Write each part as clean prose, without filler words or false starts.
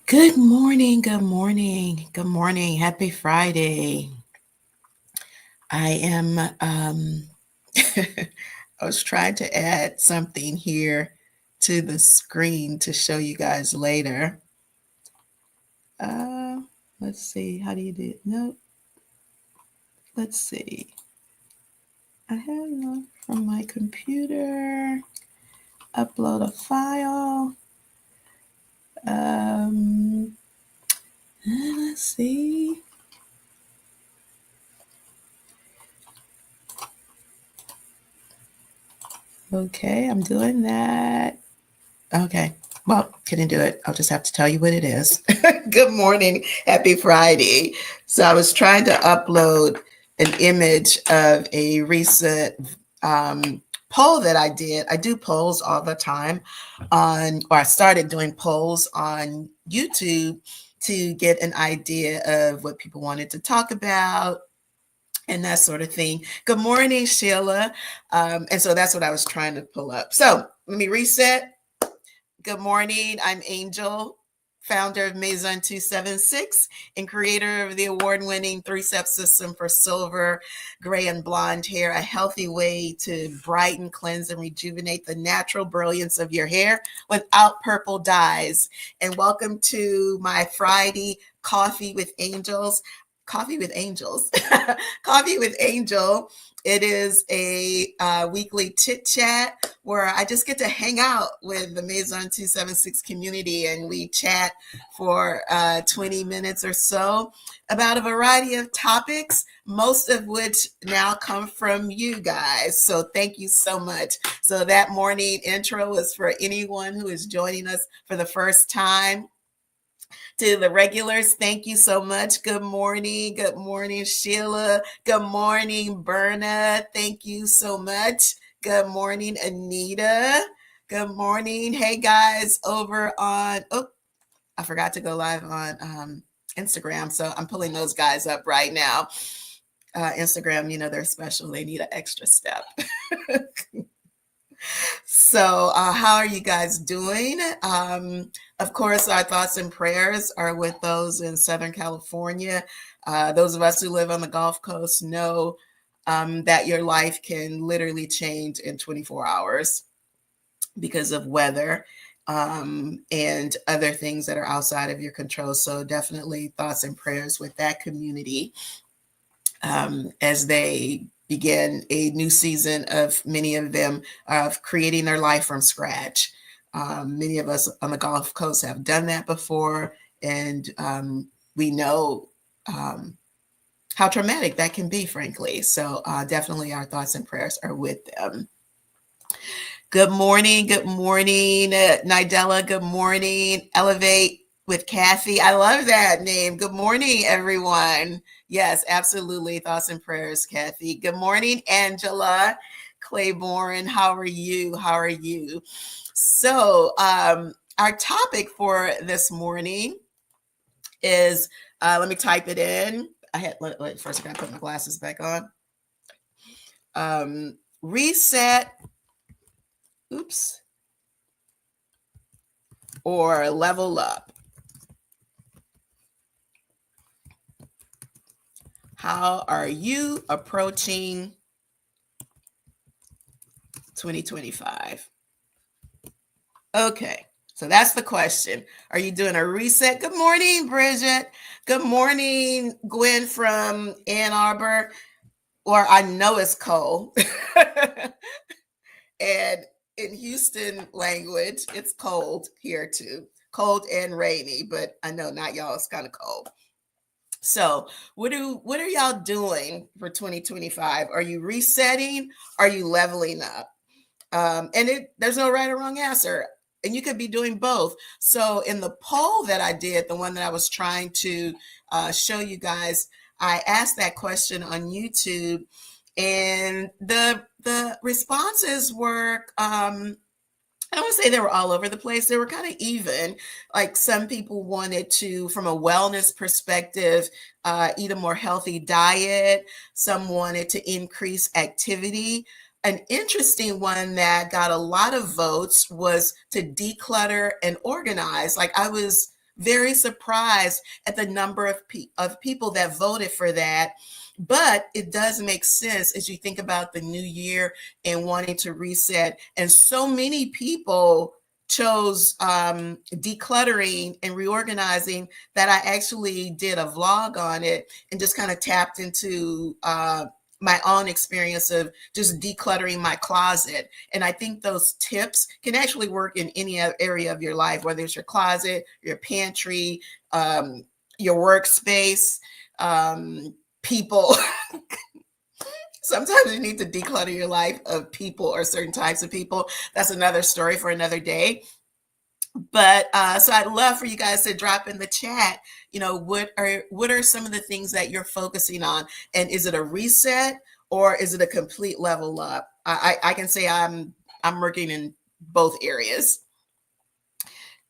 Good morning, good morning, good morning. Happy Friday. I am I was trying to add something here to the screen to show you guys later. Uh let's see, how do you do it? No, let's see. I have from my computer, upload a file. Um let's see. Okay, I'm doing that. Okay. Well, couldn't do it. I'll just have to tell you what it is. Good morning. Happy Friday. So I was trying to upload an image of a recent poll that I did. I do polls all the time or I started doing polls on YouTube to get an idea of what people wanted to talk about and that sort of thing. Good morning, Sheila. And so that's what I was trying to pull up. So let me reset. Good morning. I'm Angel, founder of Maison 276 and creator of the award-winning three-step system for silver, gray, and blonde hair, a healthy way to brighten, cleanse, and rejuvenate the natural brilliance of your hair without purple dyes. And welcome to my Friday Coffee with Angels. Coffee with Angels. Coffee with Angel. It is a weekly chit chat where I just get to hang out with the Maison 276 community and we chat for 20 minutes or so about a variety of topics, most of which now come from you guys. So thank you so much. So that morning intro is for anyone who is joining us for the first time. To the regulars, thank you so much. Good morning. Good morning, Sheila. Good morning, Berna. Thank you so much. Good morning, Anita. Good morning. Hey, guys, over on, I forgot to go live on Instagram. So I'm pulling those guys up right now. Instagram, they're special. They need an extra step. So, how are you guys doing? Of course, our thoughts and prayers are with those in Southern California. Those of us who live on the Gulf Coast know that your life can literally change in 24 hours because of weather and other things that are outside of your control. So, definitely thoughts and prayers with that community as they begin a new season of many of them of creating their life from scratch. Many of us on the Gulf Coast have done that before, and we know how traumatic that can be, frankly. So definitely our thoughts and prayers are with them. Good morning. Good morning, Nidella. Good morning. Elevate with Kathy. I love that name. Good morning, everyone. Yes, absolutely. Thoughts and prayers, Kathy. Good morning, Angela Claiborne. How are you? How are you? So, our topic for this morning is let me type it in. First I got to put my glasses back on. Reset. Oops. Or level up. How are you approaching 2025? Okay, so that's the question. Are you doing a reset? Good morning, Bridget. Good morning, Gwen from Ann Arbor. Or I know it's cold. And in Houston language, it's cold here too. Cold and rainy, but I know not y'all, it's kind of cold. So what are y'all doing for 2025? Are you resetting? Are you leveling up? And there's no right or wrong answer. And you could be doing both. So in the poll that I did, the one that I was trying to show you guys, I asked that question on YouTube, and the responses were I don't want to say they were all over the place. They were kind of even. Like some people wanted to, from a wellness perspective, eat a more healthy diet. Some wanted to increase activity. An interesting one that got a lot of votes was to declutter and organize. Like I was very surprised at the number of people that voted for that. But it does make sense as you think about the new year and wanting to reset. And so many people chose decluttering and reorganizing that I actually did a vlog on it and just kind of tapped into my own experience of just decluttering my closet. And I think those tips can actually work in any area of your life, whether it's your closet, your pantry, your workspace, people. Sometimes you need to declutter your life of people or certain types of people. That's another story for another day. But so I'd love for you guys to drop in the chat, what are some of the things that you're focusing on? And is it a reset or is it a complete level up? I can say I'm working in both areas.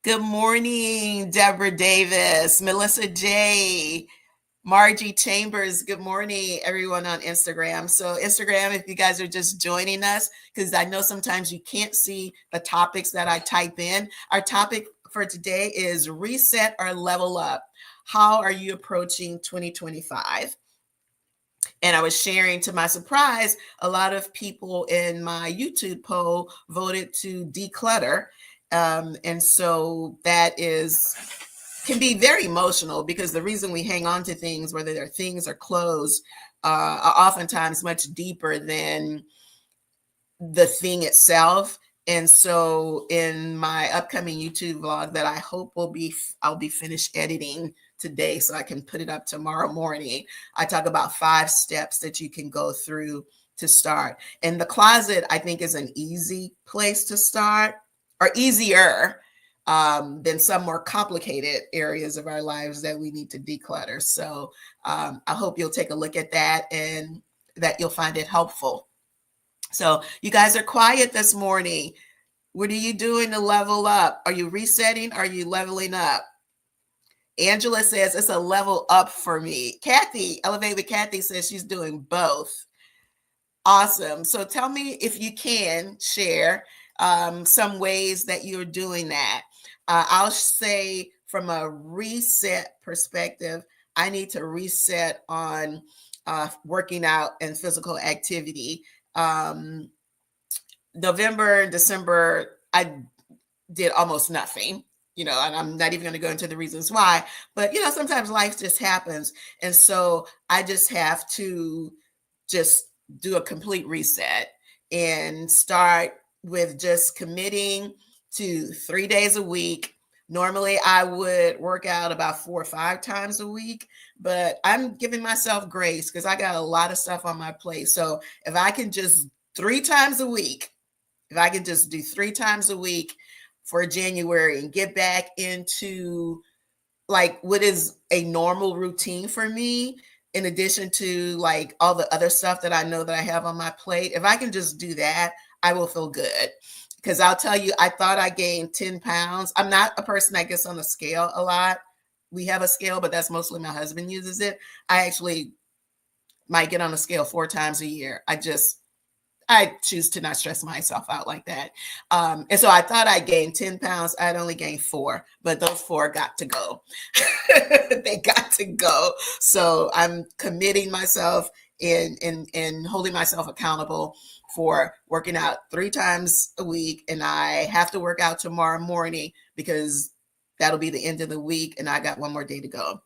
Good morning, Deborah Davis, Melissa J, Margie Chambers. Good morning, everyone on Instagram. So Instagram, if you guys are just joining us, because I know sometimes you can't see the topics that I type in. Our topic for today is reset or level up. How are you approaching 2025? And I was sharing, to my surprise, a lot of people in my YouTube poll voted to declutter. And so that can be very emotional, because the reason we hang on to things, whether they're things or clothes, are oftentimes much deeper than the thing itself. And so in my upcoming YouTube vlog that I hope I'll be finished editing today so I can put it up tomorrow morning, I talk about 5 steps that you can go through to start. And the closet, I think, is an easy place to start, or easier than some more complicated areas of our lives that we need to declutter. So I hope you'll take a look at that and that you'll find it helpful. So you guys are quiet this morning. What are you doing to level up? Are you resetting? Are you leveling up? Angela says it's a level up for me. Kathy, Elevate with Kathy, says she's doing both. Awesome. So tell me if you can share some ways that you're doing that. I'll say from a reset perspective, I need to reset on working out and physical activity. November, December, I did almost nothing, and I'm not even going to go into the reasons why, but, sometimes life just happens. And so I just have to just do a complete reset and start with just committing to 3 days a week. Normally I would work out about 4 or 5 times a week, but I'm giving myself grace because I got a lot of stuff on my plate. So if I can just 3 times a week, if I can just do 3 times a week for January and get back into like what is a normal routine for me, in addition to like all the other stuff that I know that I have on my plate, if I can just do that, I will feel good. Because I'll tell you, I thought I gained 10 pounds. I'm not a person that gets on the scale a lot. We have a scale, but that's mostly my husband uses it. I actually might get on the scale 4 times a year. I choose to not stress myself out like that. And so I thought I gained 10 pounds. I'd only gained 4, but those 4 got to go. They got to go. So I'm committing myself and holding myself accountable for working out 3 times a week. And I have to work out tomorrow morning because that'll be the end of the week. And I got 1 more day to go.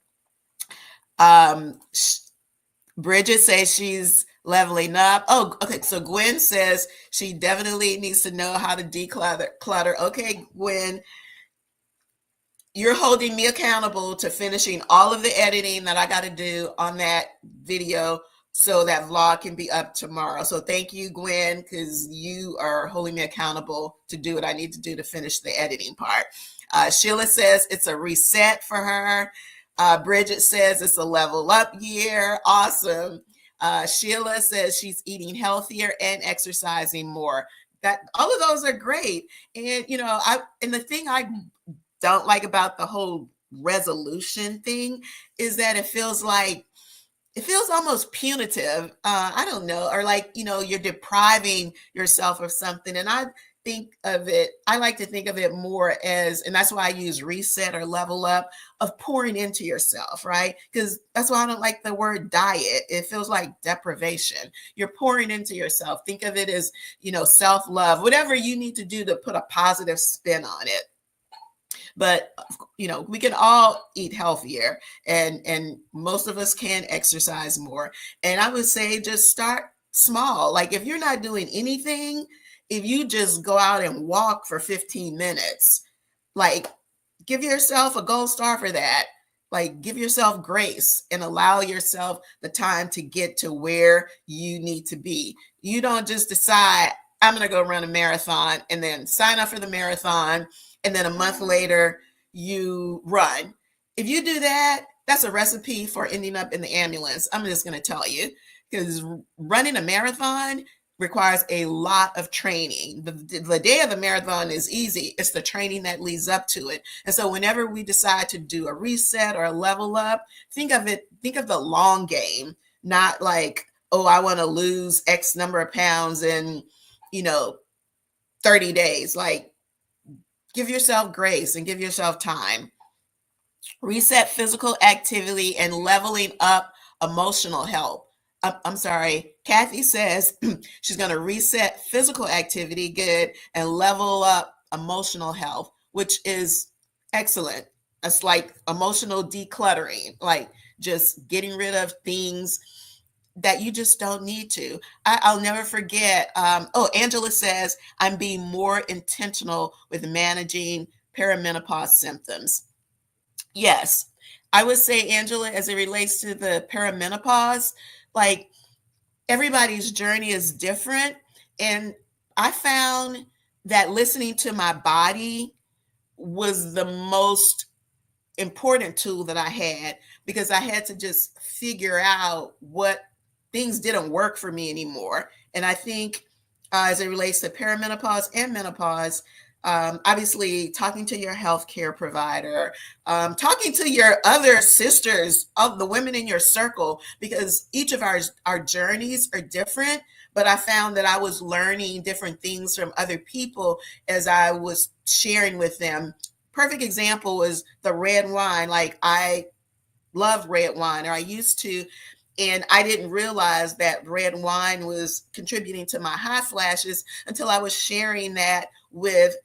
Bridget says she's leveling up. Oh, okay. So Gwen says she definitely needs to know how to declutter. Okay, Gwen, you're holding me accountable to finishing all of the editing that I got to do on that video so that vlog can be up tomorrow. So thank you, Gwen, because you are holding me accountable to do what I need to do to finish the editing part. Sheila says it's a reset for her. Bridget says it's a level up year. Awesome. Sheila says she's eating healthier and exercising more. That all of those are great. And and the thing I don't like about the whole resolution thing is that it feels almost punitive. I don't know, or like you're depriving yourself of something. And think of it, I like to think of it more as, and that's why I use reset or level up, of pouring into yourself, right? Because that's why I don't like the word diet. It feels like deprivation. You're pouring into yourself. Think of it as, self-love, whatever you need to do to put a positive spin on it. But we can all eat healthier, and most of us can exercise more. And I would say just start small. Like if you're not doing anything, if you just go out and walk for 15 minutes, like give yourself a gold star for that. Like give yourself grace and allow yourself the time to get to where you need to be. You don't just decide, I'm going to go run a marathon and then sign up for the marathon, and then a month later you run. If you do that, that's a recipe for ending up in the ambulance. I'm just going to tell you, because running a marathon requires a lot of training. The day of the marathon is easy. It's the training that leads up to it. And so whenever we decide to do a reset or a level up, think of the long game, not like, oh, I want to lose X number of pounds in, 30 days. Like, give yourself grace and give yourself time. Reset physical activity and leveling up emotional health. I'm sorry. Kathy says she's going to reset physical activity, good, and level up emotional health, which is excellent. It's like emotional decluttering, like just getting rid of things that you just don't need to. I'll never forget. Angela says, I'm being more intentional with managing perimenopause symptoms. Yes, I would say, Angela, as it relates to the perimenopause, like everybody's journey is different. And I found that listening to my body was the most important tool that I had, because I had to just figure out what things didn't work for me anymore. And I think as it relates to perimenopause and menopause, obviously talking to your healthcare provider, talking to your other sisters of the women in your circle, because each of our journeys are different. But I found that I was learning different things from other people as I was sharing with them. Perfect example was the red wine. Like I love red wine, or I used to, and I didn't realize that red wine was contributing to my hot flashes until I was sharing that with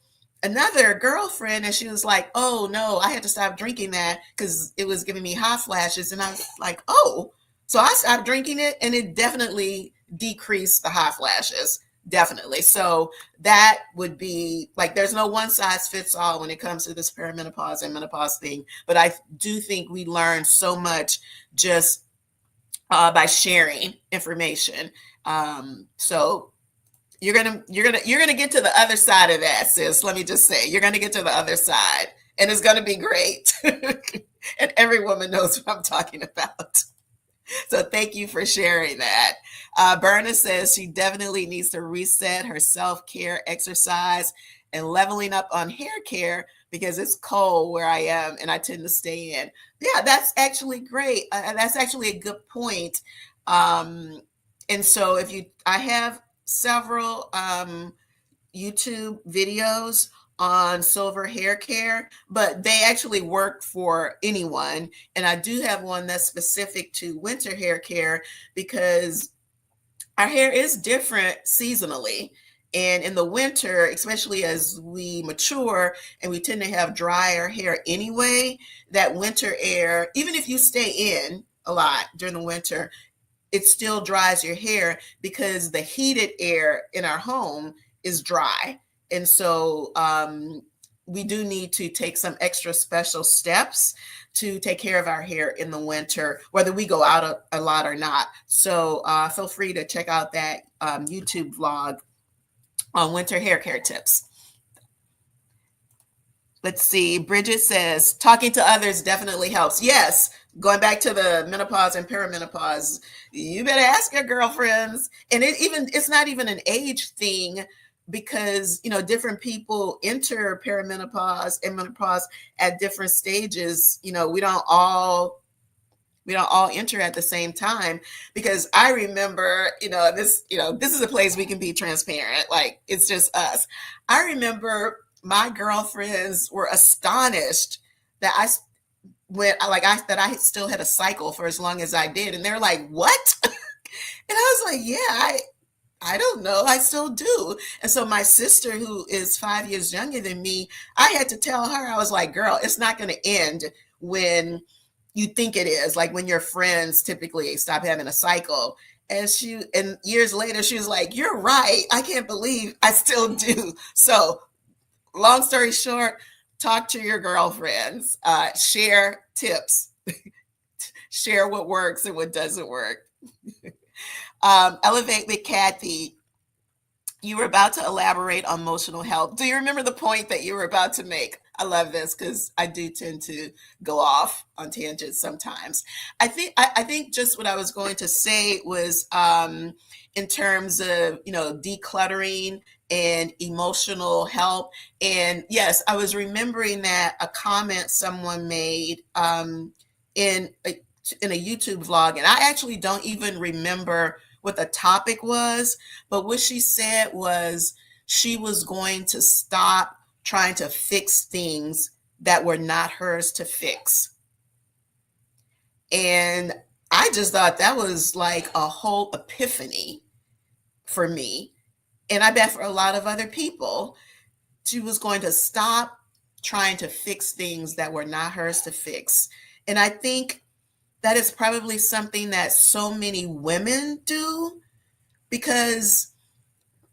another girlfriend, and she was like, oh no, I had to stop drinking that because it was giving me hot flashes. And I was like, oh, so I stopped drinking it, and it definitely decreased the hot flashes. Definitely. So that would be like, there's no one size fits all when it comes to this perimenopause and menopause thing. But I do think we learn so much just by sharing information. So you're gonna get to the other side of that, sis. Let me just say, you're gonna get to the other side, and it's gonna be great. And every woman knows what I'm talking about. So thank you for sharing that. Berna says she definitely needs to reset her self-care, exercise, and leveling up on hair care because it's cold where I am and I tend to stay in. Yeah, that's actually great. That's actually a good point. And so I have several YouTube videos on silver hair care, but they actually work for anyone. And I do have one that's specific to winter hair care because our hair is different seasonally. And in the winter, especially as we mature and we tend to have drier hair anyway, that winter air, even if you stay in a lot during the winter, it still dries your hair because the heated air in our home is dry. And so we do need to take some extra special steps to take care of our hair in the winter, whether we go out a lot or not. So feel free to check out that YouTube vlog on winter hair care tips. Let's see. Bridget says, talking to others definitely helps. Yes. Going back to the menopause and perimenopause, you better ask your girlfriends. And it's not even an age thing because, different people enter perimenopause and menopause at different stages. We don't all We don't all enter at the same time, because I remember, this is a place we can be transparent. Like, it's just us. I remember my girlfriends were astonished that that I still had a cycle for as long as I did. And they're like, "What?" And I was like, "Yeah, I don't know. I still do." And so my sister, who is 5 years younger than me, I had to tell her, I was like, "Girl, it's not going to end when you think it is. Like when your friends typically stop having a cycle." And years later, she was like, "You're right. I can't believe I still do." So long story short, talk to your girlfriends, share tips, share what works and what doesn't work. Elevate with Kathy. You were about to elaborate on emotional health. Do you remember the point that you were about to make? I love this because I do tend to go off on tangents sometimes. I think just what I was going to say was, in terms of decluttering and emotional health. And yes, I was remembering that a comment someone made, in a, in a YouTube vlog, and I actually don't even remember what the topic was, but what she said was she was going to stop trying to fix things that were not hers to fix. And I just thought that was like a whole epiphany for me. And I bet for a lot of other people, she was going to stop trying to fix things that were not hers to fix. And I think that is probably something that so many women do, because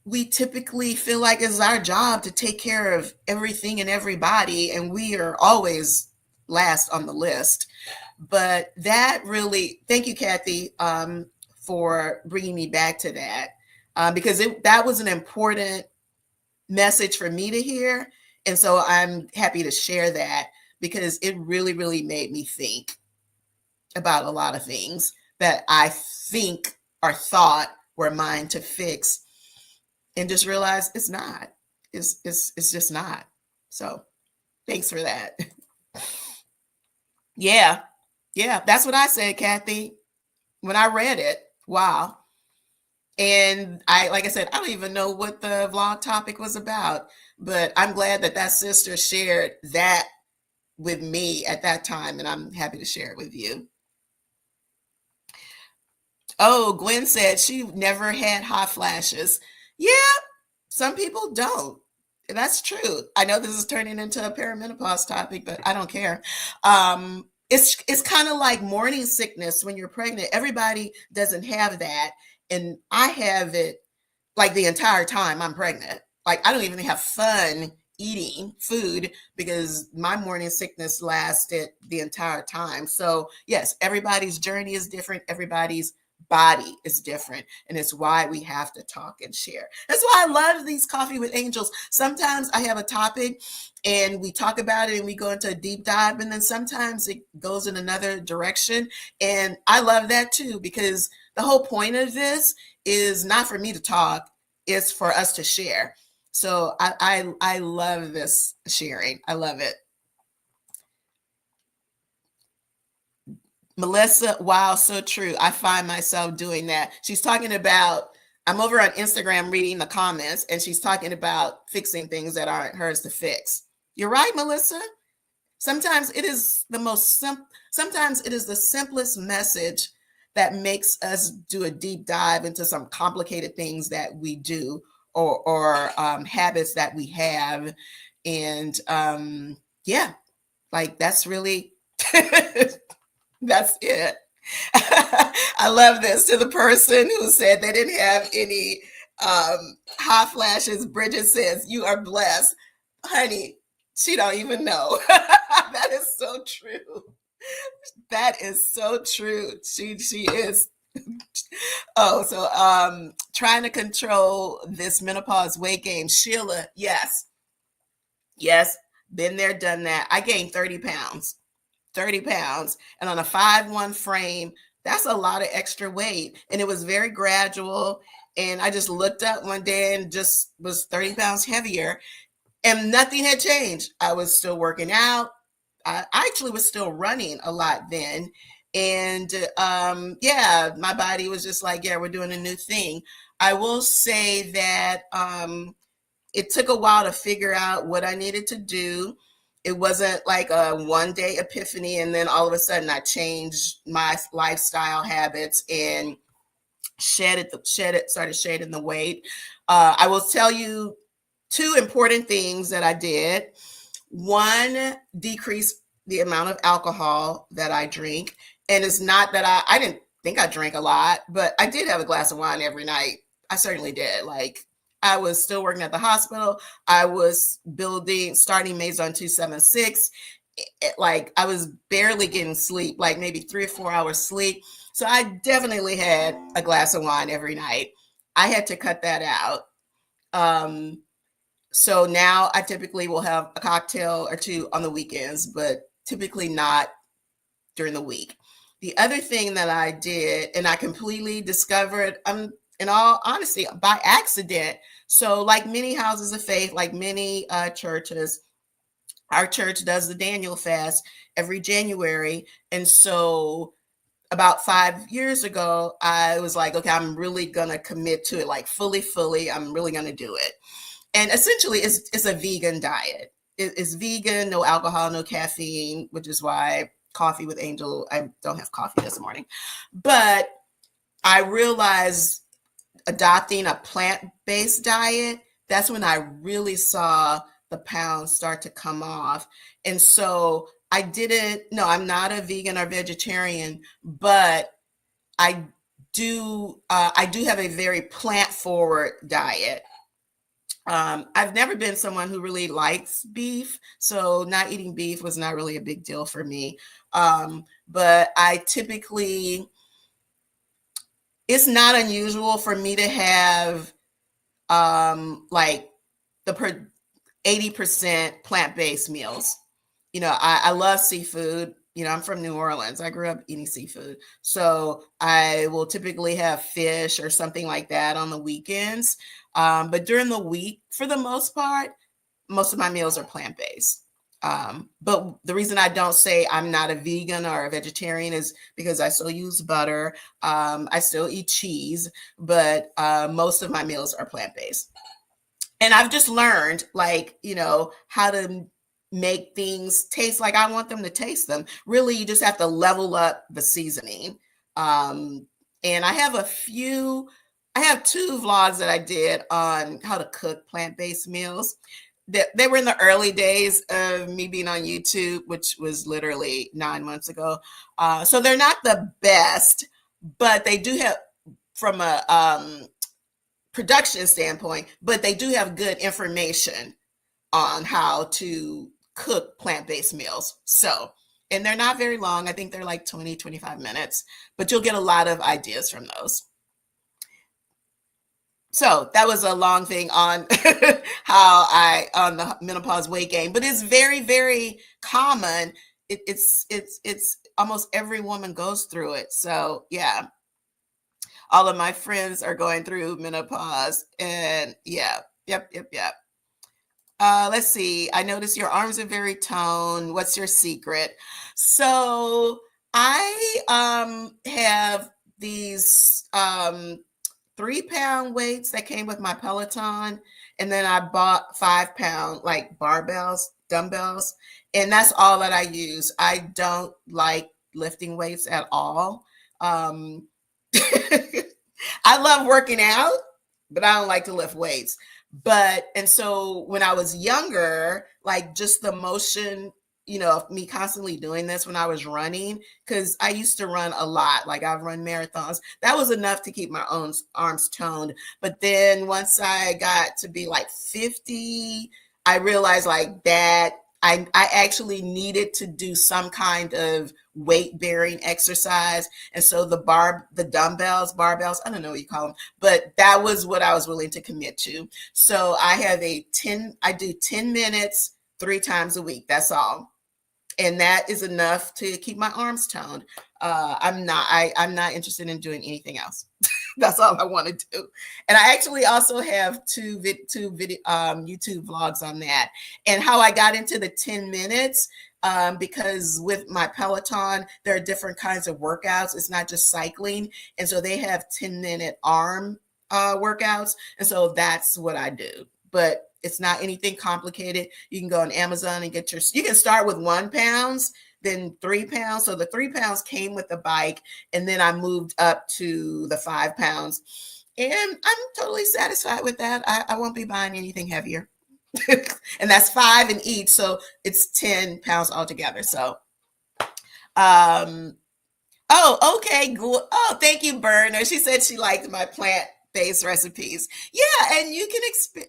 we typically feel like it's our job to take care of everything and everybody, and we are always last on the list. But that really, thank you, Kathy, for bringing me back to that, because that was an important message for me to hear. And so I'm happy to share that, because it really, really made me think about a lot of things that I think or thought were mine to fix, and just realize it's not. It's just not. So thanks for that. Yeah. Yeah. That's what I said, Kathy, when I read it. Wow. And like I said, I don't even know what the vlog topic was about, but I'm glad that that sister shared that with me at that time. And I'm happy to share it with you. Oh, Gwen said she never had hot flashes. Yeah, some people don't. That's true. I know this is turning into a perimenopause topic, but I don't care. It's kind of like morning sickness when you're pregnant. Everybody doesn't have that, and I have it like the entire time I'm pregnant. Like I don't even have fun eating food because my morning sickness lasted the entire time. So yes, everybody's journey is different. Everybody's body is different, and it's why we have to talk and share. That's why I love these coffee with angels. Sometimes I have a topic and we talk about it and we go into a deep dive, and then sometimes it goes in another direction, and I love that too, because the whole point of this is not for me to talk, it's for us to share. So I love this sharing. I love it. Melissa, wow, so true. I find myself doing that. She's talking about, I'm over on Instagram reading the comments, and she's talking about fixing things that aren't hers to fix. You're right, Melissa. Sometimes it is sometimes it is the simplest message that makes us do a deep dive into some complicated things that we do, or habits that we have. And yeah, like that's really that's it. I love this. To the person who said they didn't have any hot flashes, Bridget says, "You are blessed." Honey, she don't even know. That is so true. That is so true. She is. Oh, so trying to control this menopause weight gain. Sheila, yes. Yes, been there, done that. I gained 30 pounds. 30 pounds. And on a 5'1" frame, that's a lot of extra weight. And it was very gradual. And I just looked up one day and just was 30 pounds heavier. And nothing had changed. I was still working out. I actually was still running a lot then. And yeah, my body was just like, yeah, we're doing a new thing. I will say that it took a while to figure out what I needed to do. It wasn't like a one day epiphany and then all of a sudden I changed my lifestyle habits and started shedding the weight. I will tell you two important things that I did. One, decrease the amount of alcohol that I drink. And it's not that I didn't think I drank a lot, but I did have a glass of wine every night. I certainly did. Like, I was still working at the hospital. I was starting Maison 276. Like, I was barely getting sleep, like maybe 3 or 4 hours sleep. So I definitely had a glass of wine every night. I had to cut that out. Um, so now I typically will have a cocktail or two on the weekends, but typically not during the week. The other thing that I did, and I completely discovered, in all honesty, by accident. So, like many houses of faith, like many churches, our church does the Daniel fast every January. And so, about 5 years ago, I was like, okay, I'm really going to commit to it, like fully. I'm really going to do it. And essentially, it's a vegan diet. It's vegan, no alcohol, no caffeine, which is why coffee with Angel, I don't have coffee this morning. But I realized adopting a plant-based diet, that's when I really saw the pounds start to come off. And so no, I'm not a vegan or vegetarian, but I I do have a very plant-forward diet. I've never been someone who really likes beef, so not eating beef was not really a big deal for me. But I typically, it's not unusual for me to have like the 80% plant-based meals. I love seafood. I'm from New Orleans. I grew up eating seafood. So I will typically have fish or something like that on the weekends. But during the week, for the most part, most of my meals are plant-based. But the reason I don't say I'm not a vegan or a vegetarian is because I still use butter. I still eat cheese, but most of my meals are plant-based. And I've just learned, like, how to make things taste like I want them to taste them. Really, you just have to level up the seasoning. And I have two vlogs that I did on how to cook plant-based meals. They were in the early days of me being on YouTube, which was literally 9 months ago. So they're not the best, but they do have, from a production standpoint, but they do have good information on how to cook plant-based meals. So, and they're not very long. I think they're like 20-25 minutes, but you'll get a lot of ideas from those. So that was a long thing on on the menopause weight gain, but it's very, very common. It's almost every woman goes through it. So yeah, all of my friends are going through menopause, and yeah, yep. Let's see. I notice your arms are very toned. What's your secret? So I have these 3 pound weights that came with my Peloton, and then I bought 5 pound like dumbbells, and that's all that I use. I don't like lifting weights at all. Um, I love working out, but I don't like to lift weights. And so when I was younger, like just the motion, of me constantly doing this when I was running, because I used to run a lot, like I've run marathons, that was enough to keep my own arms toned. But then once I got to be like 50, I realized like that I actually needed to do some kind of weight bearing exercise. And so the barbells, I don't know what you call them, but that was what I was willing to commit to. So I do 10 minutes 3 times a week. That's all. And that is enough to keep my arms toned. I'm not interested in doing anything else. That's all I want to do. And I actually also have YouTube vlogs on that. And how I got into the 10 minutes, because with my Peloton, there are different kinds of workouts. It's not just cycling. And so they have 10-minute arm workouts. And so that's what I do. But it's not anything complicated. You can go on Amazon and you can start with 1 pound, then 3 pounds. So the 3 pounds came with the bike, and then I moved up to the 5 pounds. And I'm totally satisfied with that. I won't be buying anything heavier. And that's 5 in each. So it's 10 pounds altogether. So, oh, okay. Oh, thank you, Burner. She said she liked my plant-based recipes. Yeah, and you can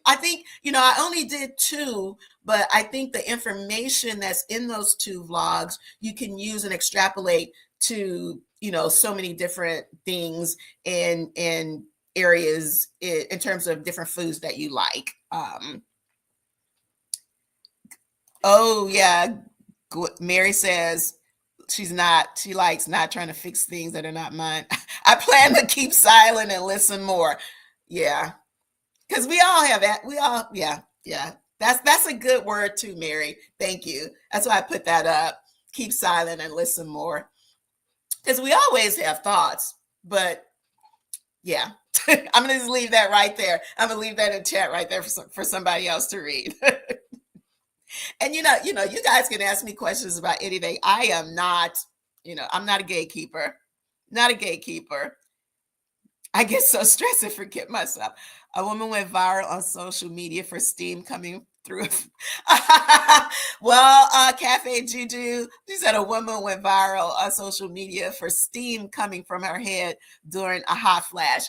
I think, I only did 2, but I think the information that's in those 2 vlogs, you can use and extrapolate to, so many different things in areas in terms of different foods that you like. Oh yeah, Mary says she likes not trying to fix things that are not mine. I plan to keep silent and listen more. Yeah, because we all have that. Yeah. That's a good word too, Mary. Thank you. That's why I put that up. Keep silent and listen more. Because we always have thoughts, but yeah. I'm gonna just leave that right there. I'm gonna leave that in chat right there for somebody else to read. And you guys can ask me questions about anything. I am not, I'm not a gatekeeper. Not a gatekeeper. I get so stressed and forget myself. A woman went viral on social media for steam coming through. Well, Cafe Juju, she said a woman went viral on social media for steam coming from her head during a hot flash.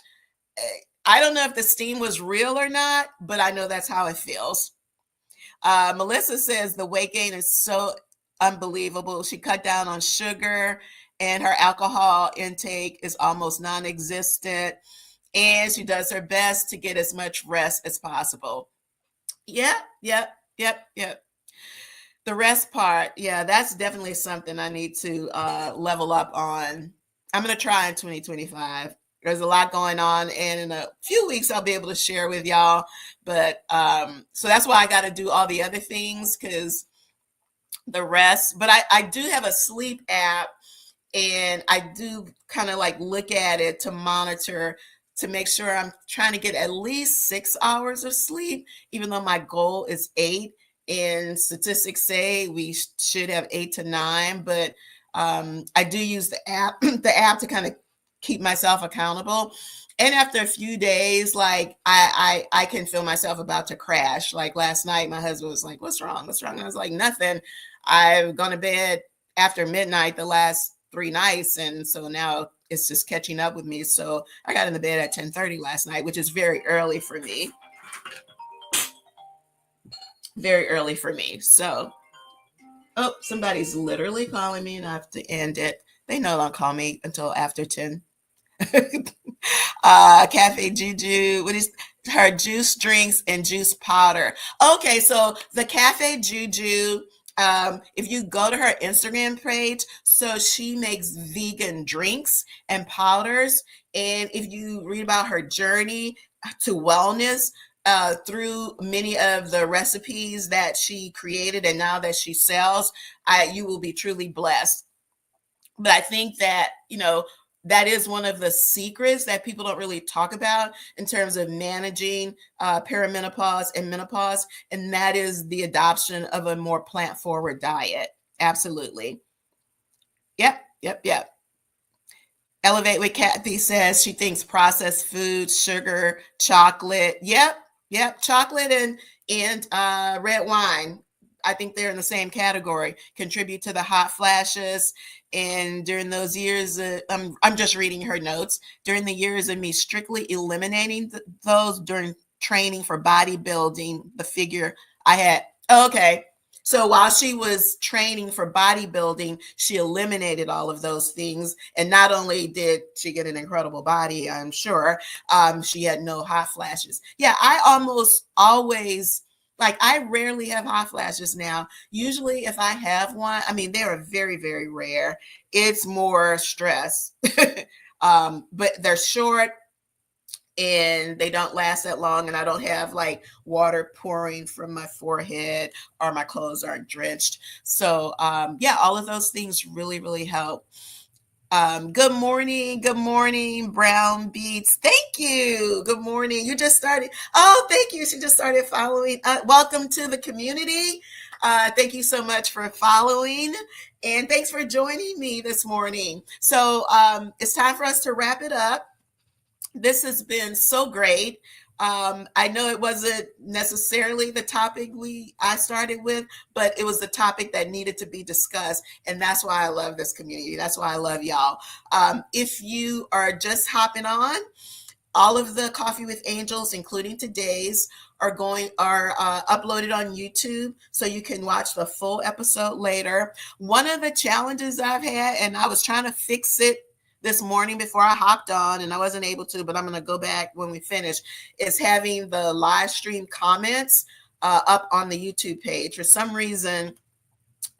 I don't know if the steam was real or not, but I know that's how it feels. Melissa says the weight gain is so unbelievable. She cut down on sugar and her alcohol intake is almost non-existent. And she does her best to get as much rest as possible. Yep. The rest part, yeah, that's definitely something I need to level up on. I'm going to try in 2025. There's a lot going on, and in a few weeks I'll be able to share with y'all. But so that's why I got to do all the other things, because the rest. But I do have a sleep app, and I do kind of like look at it to monitor to make sure I'm trying to get at least 6 hours of sleep, even though my goal is 8. And statistics say we should have 8 to 9, but I do use the app, to kind of keep myself accountable. And after a few days, like I can feel myself about to crash. Like last night, my husband was like, "What's wrong? What's wrong?" And I was like, "Nothing. I've gone to bed after midnight the last 3 nights, and so now it's just catching up with me." So I got in the bed at 10:30 last night, which is very early for me. Very early for me. So, oh, somebody's literally calling me, and I have to end it. They know don't call me until after 10. Cafe Juju, what is her juice drinks and juice powder? Okay, so the Cafe Juju, if you go to her Instagram page, so she makes vegan drinks and powders. And if you read about her journey to wellness, through many of the recipes that she created and now that she sells, you will be truly blessed. But I think that, that is one of the secrets that people don't really talk about in terms of managing perimenopause and menopause. And that is the adoption of a more plant forward diet. Absolutely. Yep. Elevate with Kathy says she thinks processed food, sugar, chocolate. Yep. Chocolate and red wine. I think they're in the same category. Contribute to the hot flashes. And during those years, I'm just reading her notes. During the years of me strictly eliminating those during training for bodybuilding, the figure I had. Okay. So while she was training for bodybuilding, she eliminated all of those things. And not only did she get an incredible body, I'm sure, she had no hot flashes. Yeah, I almost always, like, I rarely have hot flashes now. Usually if I have one, I mean, they are very, very rare. It's more stress. But they're short. and they don't last that long, and I don't have like water pouring from my forehead, or my clothes aren't drenched. So yeah, all of those things really, really help. Good morning, Brown Beats. Thank you. Good morning. You just started. Oh, thank you. She just started following. Welcome to the community. Thank you so much for following, and thanks for joining me this morning. So it's time for us to wrap it up. This has been so great. I know it wasn't necessarily the topic I started with, but it was the topic that needed to be discussed, and that's why I love this community. That's why I love y'all. If you are just hopping on, all of the Coffee with Angels, including today's, are uploaded on YouTube, so you can watch the full episode later. One of the challenges I've had, and I was trying to fix it this morning before I hopped on, and I wasn't able to, but I'm going to go back when we finish, is having the live stream comments up on the YouTube page. For some reason,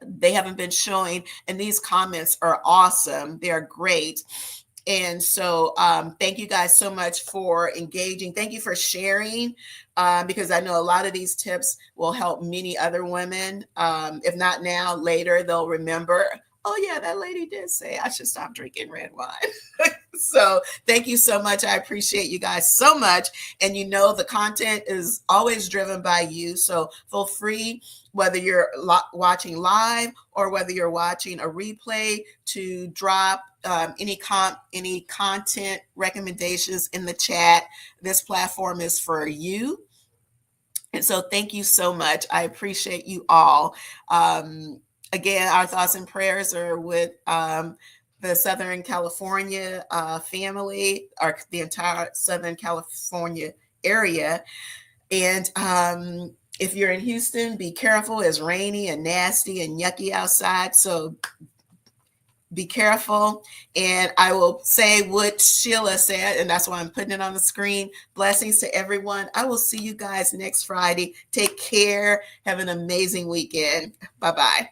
they haven't been showing, and these comments are awesome. They're great. And so thank you guys so much for engaging. Thank you for sharing, because I know a lot of these tips will help many other women. If not now, later, they'll remember, oh yeah, that lady did say I should stop drinking red wine. So thank you so much. I appreciate you guys so much. And you know, the content is always driven by you. So feel free, whether you're watching live or whether you're watching a replay, to drop any content recommendations in the chat. This platform is for you. And so thank you so much. I appreciate you all. Again, our thoughts and prayers are with the Southern California family, or the entire Southern California area. And if you're in Houston, be careful. It's rainy and nasty and yucky outside. So be careful. And I will say what Sheila said, and that's why I'm putting it on the screen. Blessings to everyone. I will see you guys next Friday. Take care. Have an amazing weekend. Bye-bye.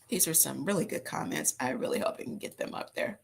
These are some really good comments. I really hope I can get them up there.